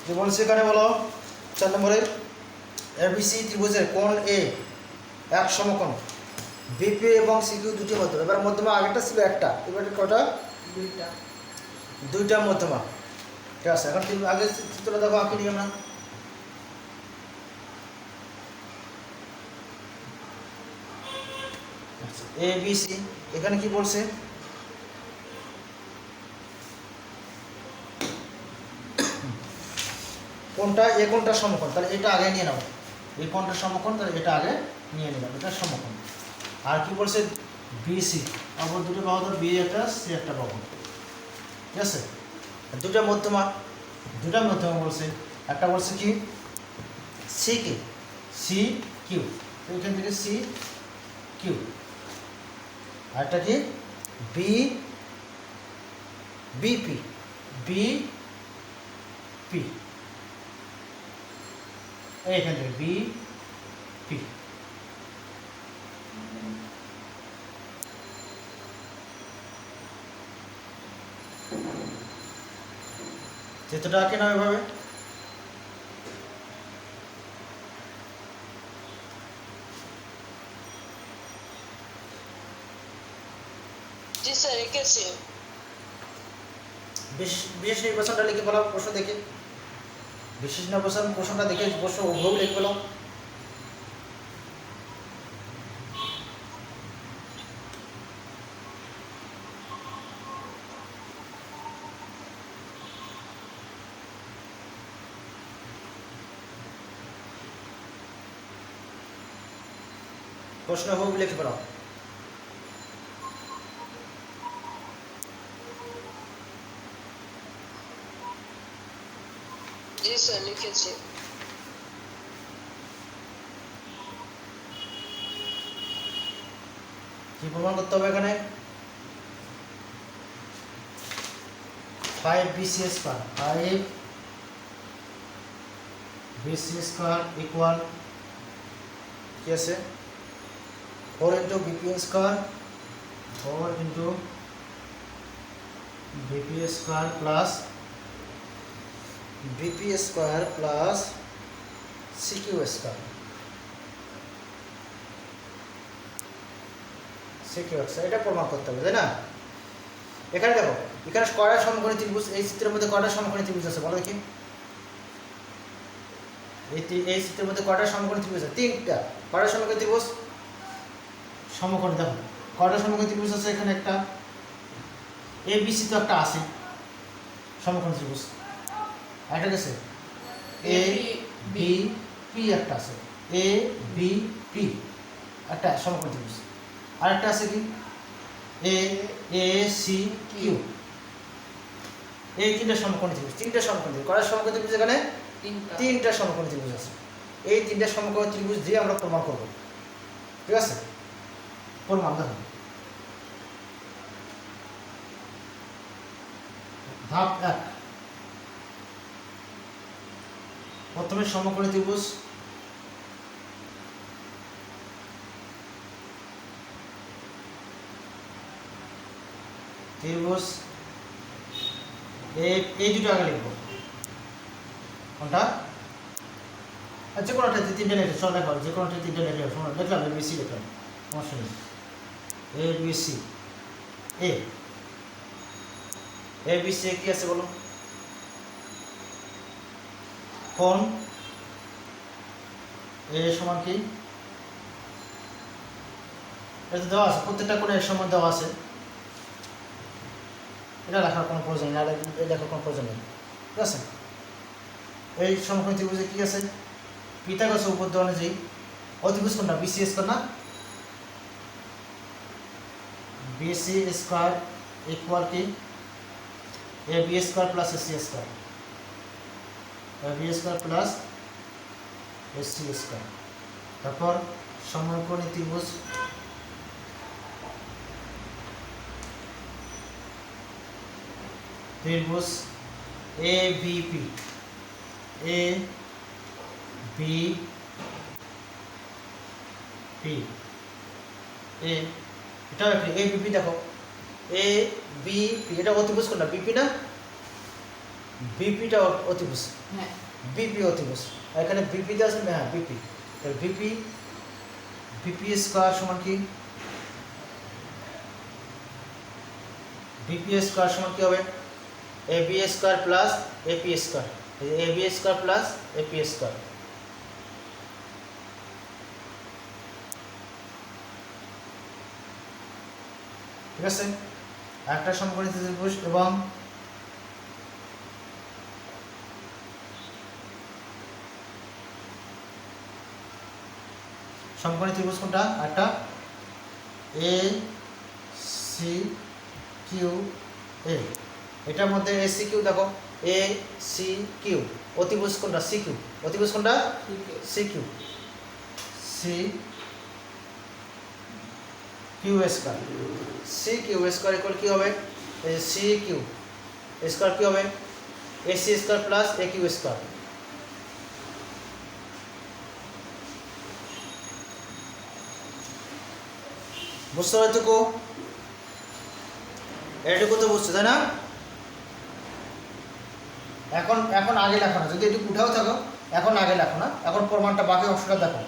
যে বলছে এখানে বলো 4 নম্বরে এবিসি ত্রিভুজের কোণ এ এক সমকোণ বিপি এবং সিকিউ দুটি মধ্যমা। এবার মধ্যমা আগেরটা ছিল একটা, এবার কটা? দুইটা মধ্যমা। ঠিক আছে, এখন আগে চিত্রটা দেখো আঁকি নিই আমরা। এ বি সি, এখানে কি বলছে? কোনটা এ কোনটা সমকোণ, তাহলে এটা আগে নিয়ে নাও। এই কোনটা সমকোণ, তাহলে এটা আগে নিয়ে নিলাম, এটা সমকোণ। আর কি বলছে? বিসি, অপর দুটো বাহু, বি একটা সি একটা বাহু। ঠিক আছে, দুটা মধ্যমা বলছে। একটা বলছে কি সি কে, সি কিউ, তো এখান থেকে সি কিউ। আরটা কি বি বিপি, বি পি, এইখান থেকে বি পি। চিত্রটা আঁকে নাও এভাবে। জি স্যার, এঁকেছি। বিশেষ নির্বাচনটা লিখে বলো প্রশ্ন দেখে। বিশেষ নির্বাচন প্রশ্নটা দেখে প্রশ্ন হুবহু লিখে বলো। প্রশ্ন হুবহু লিখে বলো। জি স্যার, লিখেছি। কি প্রমাণ করতে হবে এখানে? 5bc square, 5bc square equal কি আছে? 4 into BP square, 4 into BP square plus BP square plus CQ square, CQ square. এটা প্রমাণ করতে হবে, তাই না? এখানে দেখো, এখানে কয়টা সমকোণী ত্রিভুজ? এই চিত্রের মধ্যে কয়টা সমকোণী ত্রিভুজ আছে বলো দেখি। এই চিত্রের মধ্যে কয়টা সমকোণী ত্রিভুজ আছে? 3টা। কয়টা সমকোণী ত্রিভুজ? সমকোণী দেখো কয়টা সমকোণী ত্রিভুজ আছে এখানে? একটা। এ বি সি তো একটা আছে সমকোণী ত্রিভুজ। আরেকটা গেছে এ বি পি, একটা আছে এ বি পি, একটা সমকোণী ত্রিভুজ। আরেকটা আছে কি এ এ সি কিউ। এই 3টা সমকোণী ত্রিভুজ, 3টা সমকোণী ত্রিভুজ। কয়টা সমকোণী ত্রিভুজ এখানে? 3টা সমকোণী ত্রিভুজ আছে। এই 3টা সমকোণী ত্রিভুজ দিয়ে আমরা প্রমাণ করব। ঠিক আছে, প্রমাণ দেখো। ধাপ 1, প্রথমে সমকোণী ত্রিভুজ এই দুটো আগে লিখবো। কোনটা? যে কোনোটা 3টে লিখে সব দেখো, যে কোনোটা 3টে লিখলে লিখলাম এ বি সি লিখলাম, সমস্যা নেই। A B C, A B C কি আছে বলো? কোণ এ সমান কি? এটা দেওয়া আছে, প্রত্যেকটা কোণে এর সমান দেওয়া আছে। এটা লেখার কোনো প্রয়োজন নেই, লেখার কোনো প্রয়োজন নেই। ঠিক আছে, এই সমকোণী ত্রিভুজে কি আছে? পিথাগোরাসের উপপাদ্য অনুযায়ী অতিভুজ কোনটা? বিসি স্কয়ার না? বিসি স্কয়ার ইকুয়াল কি A B square plus A C square, A B square plus A C square. তারপর সমকোণী ত্রিভুজ A B P, A B P, এটা এ বিপি। দেখো এ বি পি, এটা অতিভুজ কোনটা? বিপি না? বিপিটা অতিভুজ, হ্যাঁ বিপি অতিভুজ। আর এখানে বিপিতে আছে, হ্যাঁ বিপি, তাহলে বিপি, বিপি স্কোয়ার সমান কি, বিপি স্কোয়ার সমান কি হবে, AB square plus AP square, AB square plus AP square. ঠিক আছে, একটা সমকোণী ত্রিভুজ এবং সমকোণী ত্রিভুজ কোনটা, একটা এ সি কিউ এ, এটার মধ্যে এ সি কিউ দেখো, এ সি কিউ, অতিভুজ কোনটা, সি কিউ, অতিভুজ কোনটা, ঠিক আছে C Q, C Q square, C Q square equal কি হবে, এই যে সি কিউ স্কোয়ার কি হবে, A C square plus A Q square. বুঝতে হবে এটুকু, এটুকু তো বুঝছো তাই না? এখন এখন আগে লেখো না, যদি একটু উঠাও থাকো এখন আগে লেখো না, এখন প্রমাণটা বাকি অংশটা দেখো।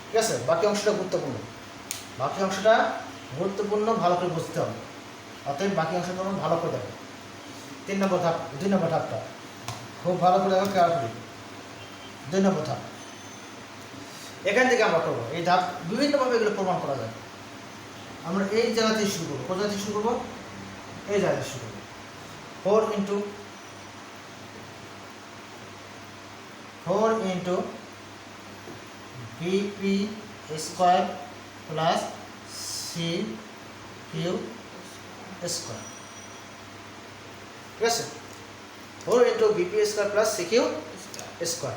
ঠিক আছে, বাকি অংশটা গুরুত্বপূর্ণ, বাকি অংশটা গুরুত্বপূর্ণ, ভালো করে বুঝতে হবে। অতএব বাকি অংশটা তোমরা ভালো করে দেখো। 3 নম্বর ধাপ, 2 নম্বর ধাপটা খুব ভালো করে দেখো, কেয়ারফুলি। 2 নম্বর ধাপ, এখান থেকে আমরা করবো এই ধাপ, বিভিন্নভাবে এগুলো প্রমাণ করা যায়। আমরা এই জায়গা থেকে শুরু করবো, কোথা থেকে শুরু করবো, এই জায়গা থেকে শুরু করবো। 4 into BP square plus C Q square. ঠিক আছে, 4 into BP square plus C Q square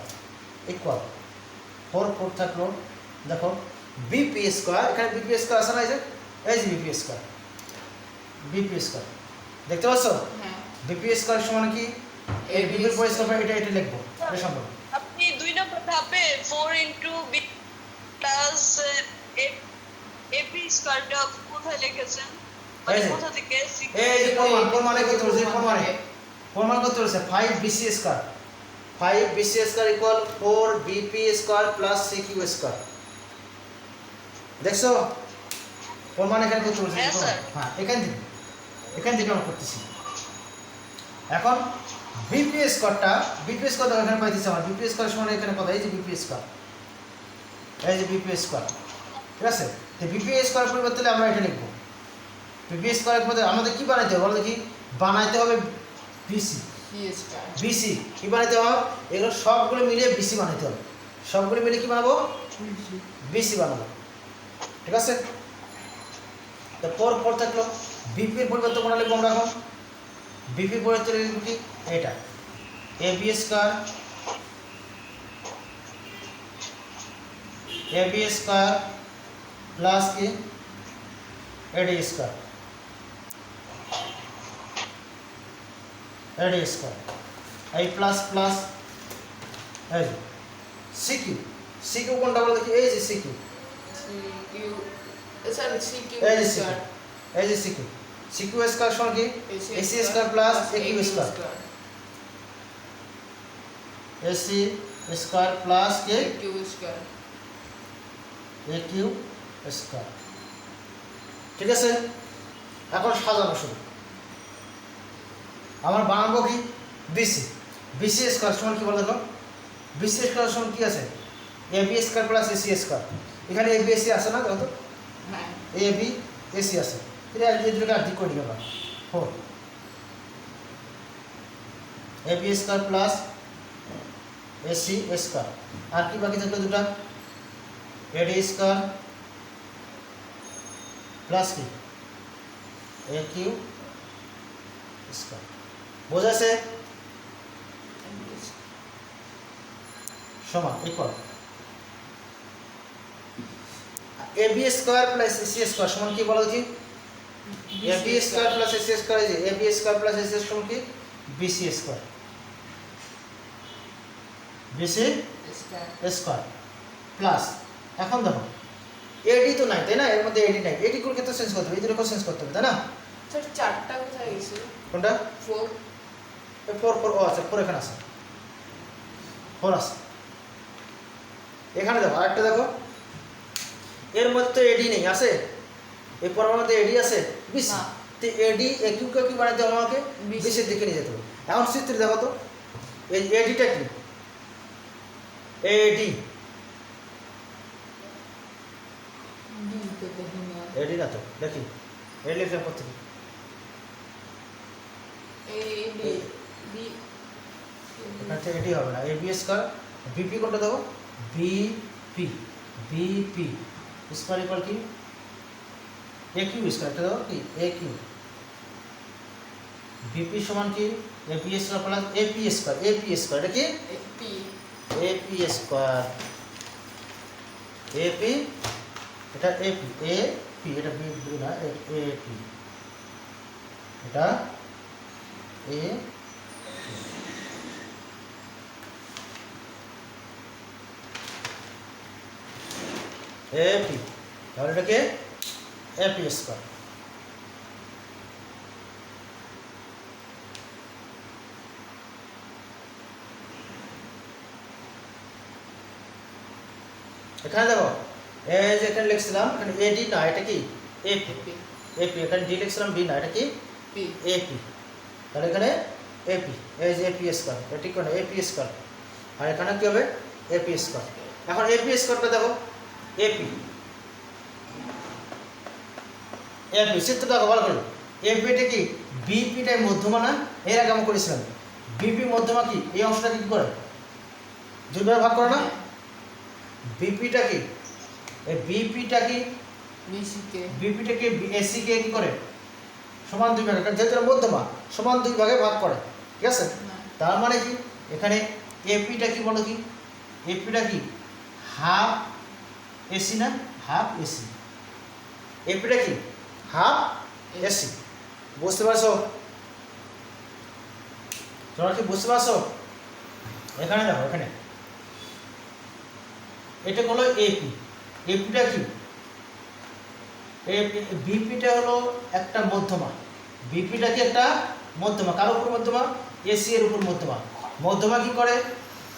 equal 4 থাকলো, দেখো বিপি স্কোয়ার, এখানে বিপি স্কোয়ার আছে না, এই যে বিপি স্কোয়ার, বিপি স্কোয়ার দেখতে পাচ্ছ, হ্যাঁ বিপি স্কোয়ার সমান কি, এই বিপির পরে স্কোয়ার, এটা এটা লিখবো, এটা সম্পর্ক। আপনি 2 নম্বর ধাপে 4 ইনটু বি প্লাস এপি স্কয়ারটা কোথায় লিখেছেন, মানে এই যে, কোথা থেকে এই যে প্রমাণে কত হচ্ছে, প্রমাণ কত হচ্ছে, 5 BC square, 5 BC square equal 4 BP square plus C Q square. দেখছো প্রমাণ এখানে কত হচ্ছে, হ্যাঁ, স্যার। হ্যাঁ এখান থেকে আমরা করতেছি। এখন বিপি স্কোয়ারটা, বিপি স্কোয়ার এখানে পাইতেছি আমার, বিপি স্কোয়ার সমান এখানে কত, এই যে বিপি স্কোয়ার, এই যে বিপি স্কোয়ার। ঠিক আছে, তো বিপি স্কোয়ার পরিবর্তে আমরা এটা লিখবো, বিপি স্কোয়ারের মধ্যে আমাদের কি বানাইতে হবে, বলো দেখি, বানাইতে হবে বিসি, সি স্কয়ার বিসি কি বানাইতে হবে, এগুলো সবগুলো মিলিয়ে বিসি বানাইতে হবে, সবগুলো মিলিয়ে কি বানাবো, বিসি বানাবো। ঠিক আছে, তো 4 থাকলো, বিপির পরিবর্তে কোনটা লিখবো আমরা এখন, বিপির পরিবর্তে লিখবো কি, এটা AB square, AB square plus কি এডি স্কোয়ার, এডি স্কোয়ার, এই প্লাস প্লাস এই সিকিউ, সিকিউ কোনটা বলো দেখি, এই যে CQ, C Q sir C Q এই যে স্কয়ার সিকিউ, এই যে সিকিউ, সিকিউ স্কোয়ার সমান কি, AC square plus AQ square, AC square plus K Q square A Q square. ঠিক আছে, এখন সাজানো শুরু, আমার বানাবো কি, বিসি, বিসি স্কোয়ার সমান কি বলে দেখো, বিসি স্কোয়ার সমান কি আছে, A B square plus AC square, এখানে এ বি এসি আছে না, দেখো তো হ্যাঁ এ বি এসি আছে, এটা এই দুটোকে আর ঠিক করে দিই আমরা, 4 A B square plus AC square, আর কি বাকি থাকলো দুটা, এডি স্কোয়ার প্লাস কি এ কিউ স্কোয়ার। বোঝাছে, সমান equal A B square plus AC square সমান কি বলা উচিত, A B square plus AC square, এই যে A B square plus AC সমান কি BC square, BC square square plus, এখন দেখো এডি তো নাই তাই না, এর মধ্যে এডি নাই, এডি করে তো চেঞ্জ করতে হবে, এই দুটোকে চেঞ্জ করতে হবে তাই না, স্যার চারটা কোথায় গেছে, কোনটা, 4 ফোর ফোর ও আছে, ফোর এখানে আছে, ফোর আছে। এখানে দেখো আরেকটা দেখো, এর মধ্যে তো এডি নেই, আছে এই পরমাণুর মধ্যে এডি আছে বিসি, না। তো এডি একিউকে কি বানাতে হবে আমাকে BC বিসির দিকে নিয়ে যেতে হবে। এখন চিত্রে দেখো তো এই এডিটা কি, এডি D তো দেখি না। এডি না তো, দেখি এডি লিখলাম কোথেকে, A B B এখান থেকে এডি হবে না, এবি স্কয়ার, বিপি কোনটা দেখো, বিপি, বিপি স্কয়ার ইকুয়াল কি একিউ স্কয়ার, এটা দেখো কি একিউ, বিপি সমান কি AP square plus AP square, AP square এটা কি P এপি স্কয়ার, এপি এটা এপি, এপি এটা বি না এপি, এটা এ এপি, তাহলে এটাকে এপি স্কয়ার। এখানে দেখো এই যে এখানে লিখছিলাম, এখানে এডি না, এটা কি এপি, P এপি এখানে ডি লিখছিলাম, বি না, এটা কি P এপি, তাহলে এখানে এপি, এই যে এপি স্কয়ার, এটা ঠিক না এপি স্কয়ার, আর এখানে কি হবে এপি স্কয়ার। এখন এপি স্কয়ারটা দেখো, এপি এপি চিত্র দেখো ভালো করে, এপিটা কি বিপিটাই মধ্যমা না, এর আগে আমি করেছিলাম, বিপি মধ্যমা কি এই অংশটাকে কি করে দুই ভাগে ভাগ করে না, বিপিটা কি এই বিপিটা কি BC কে বিপিটাকে এসি কে কি করে সমান দুই ভাগে, কারণ যেহেতু এটা মধ্যমা সমান দুই ভাগে ভাগ করে, ঠিক আছে। না তার মানে কি এখানে এপিটা কি বলো কি, এপিটা কি হাফ এসি না, হাফ এসি, এপিটা কি হাফ এসি, বুঝতে পারছো তোমরা কি বুঝতে পারছো? এখানে দেখো, এখানে এটা হলো এপি, এপিটা কি বিপিটা হলো একটা মধ্যমা, বিপিটা কি একটা মধ্যমা, কার উপর মধ্যমা এসি এর উপর মধ্যমা, মধ্যমা কি করে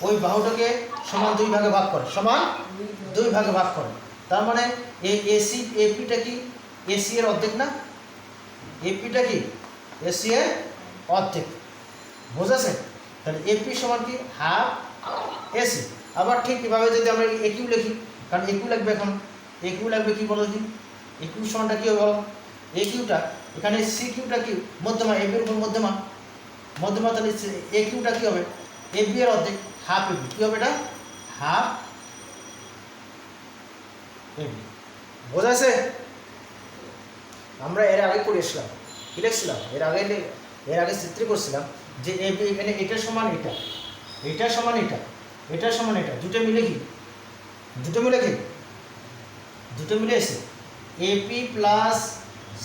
ওই বাহুটাকে সমান দুই ভাগে ভাগ করে, সমান দুই ভাগে ভাগ করে, তার মানে এই এসি এপিটা কি এসি এর অর্ধেক না, এপিটা কি এসি এর অর্ধেক, বোঝাছে? তাহলে এপি সমান কি হাফ এসি। আবার ঠিক কীভাবে যদি আমরা একিউ লিখি, কারণ একিউ লাগবে, এখন একিউ লাগবে কি বলো কি, একিউ সমানটা কী হবে বলো, একিউটা এখানে সি কিউটা কি মধ্যমা, এবির উপর মধ্যমা, মধ্যমা, তাহলে একিউটা কী হবে এবি এর অর্ধেক, হাফ এবি, কী হবে এটা হাফ এবি, বোঝাছে? আমরা এর আগে করে এসলাম, কী লিখছিলাম এর আগে চিত্রে করছিলাম যে এবি এখানে এটা সমান এটা, এটা সমান এটা, এটা সমান এটা, দুটো মিলে কি দুটো মিলে কি দুটো মিলে এসে এপি প্লাস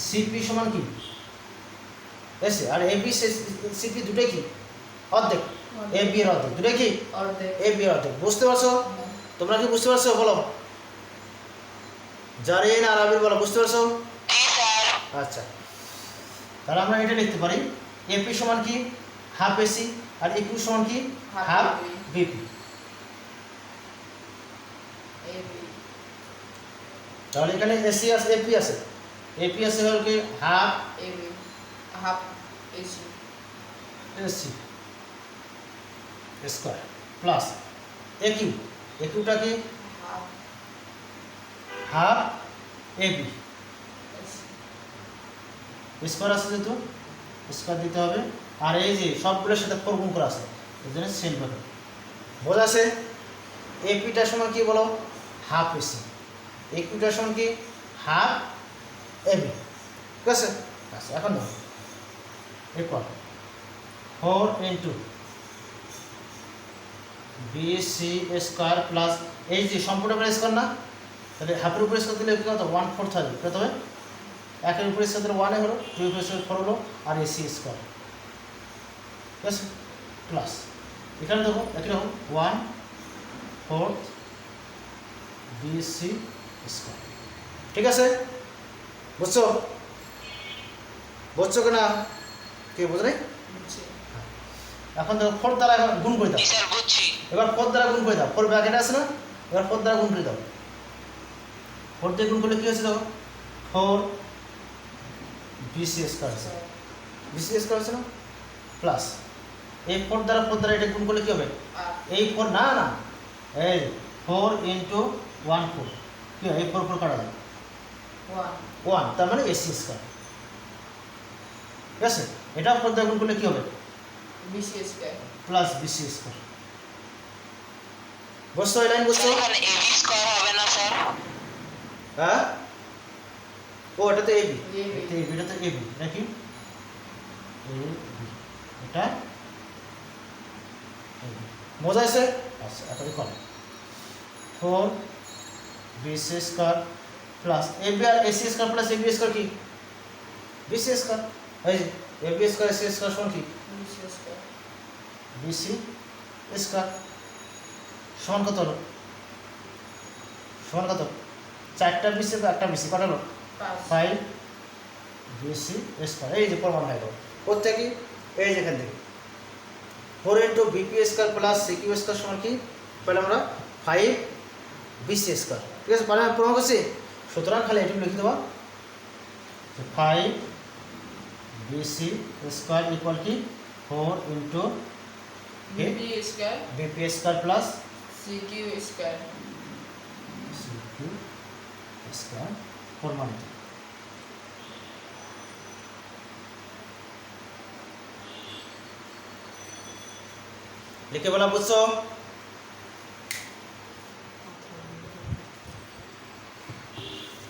সিপি সমান কি এসে, আর এবি সিপি দুটোই কি অর্ধেক, এবি এর অর্ধেক, দুটোই কি অর্ধেক এবি এর অর্ধেক, বুঝতে পারছো? তোমরা কি বুঝতে পারছো বলো, জারিন আর আবির বলো, বুঝতে পারছো? আচ্ছা, তাহলে আমরা এটা লিখতে পারি এপি সমান কি হাফ এসি, আর ইকিউ সমান কি Half half AB BP. AB তাহলে এখানে এসি আছে, এপি আছে, এপি আছে হলো কি half AB half AC AC square plus AQ, একিউটা কি half half AB AC square আছে, যেহেতু স্কয়ার দিতে হবে, আর এই যে সবগুলোর সাথে ফোর গুণ করে আছে, এই জন্য সেম পাবে, বোঝা আছে? এপিটা সমান কি বলো হাফ এসি, একিউটার সমান কি হাফ এবি, ঠিক আছে? আচ্ছা, এখন দেখো এরপর 4 ইন্টু বিসি স্কয়ার প্লাস এই যে সম্পূর্ণ স্কয়ার না, তাহলে হাফের উপরে স্কয়ার দিলে কত 1/4 থাকবে, কত হবে একের উপরে স্কয়ার দিলে 1 হলো, 2 উপরে স্কয়ার 4 হলো, আর এসি স্কয়ার, ঠিক আছে? প্লাস এখানে দেখো একই রকম 1/4 বিসি স্কয়ার, ঠিক আছে? বুঝছো? বুঝছো কিনা, কে বোঝো নাই? নিচে এখন দেখো 4 দ্বারা এখন গুণ করে দাও, জি স্যার বুঝছি। এবার 4 দ্বারা গুণ করে দাও, 4 ব্র্যাকেটে আছে না, এবার 4 দ্বারা গুণ করে দাও, 4 দিয়ে গুণ করলে কি হচ্ছে দেখো 4 BC স্কয়ার আছে, BC স্কয়ার আছে না প্লাস এই 4 দ্বারা এটা গুণ করলে কি হবে, আর এই 4 না না এই 4 ইনটু 1 4 কি হয়, এই 4 4 কাটা যায় 1 1, তার মানে AC স্কয়ার, ঠিক আছে। এটা 4 দ্বারা গুণ করলে কি হবে, BC square plus BC square. বুঝছো এই লাইন, বুঝছো? এখানে এবি স্কয়ার হবে না স্যার? হ্যাঁ, ও এটা তো AB, AB এটা তো AB, এটা কি AB, এটা AB। মজা আছে? আচ্ছা এটা কর 4 BC স্কয়ার প্লাস AB আর AC square plus AB square কি BC স্কয়ার, এই যে AB স্কয়ার AC স্কয়ার সমান কি BC স্কয়ার BC স্কয়ার, সমান কত হলো, সমান কত, 4টা BC বা একটা BC কত হলো 5 5 BC স্কয়ার, এই যে প্রমাণ হয়ে গেল। কোথেকে কি, এই যে এখান থেকে 4 into BP square plus CQ square সমান কি পেলাম আমরা 5 BC স্কয়ার, ঠিক আছে, মানে আমি প্রমাণ করছি। সুতরাং খালি এটুকু লিখে দেবো 5 BC স্কয়ার ইকুয়াল কি 4 into BB square BP square plus CQ square CQ square প্রমাণিত। লিখে বলা বুঝছো?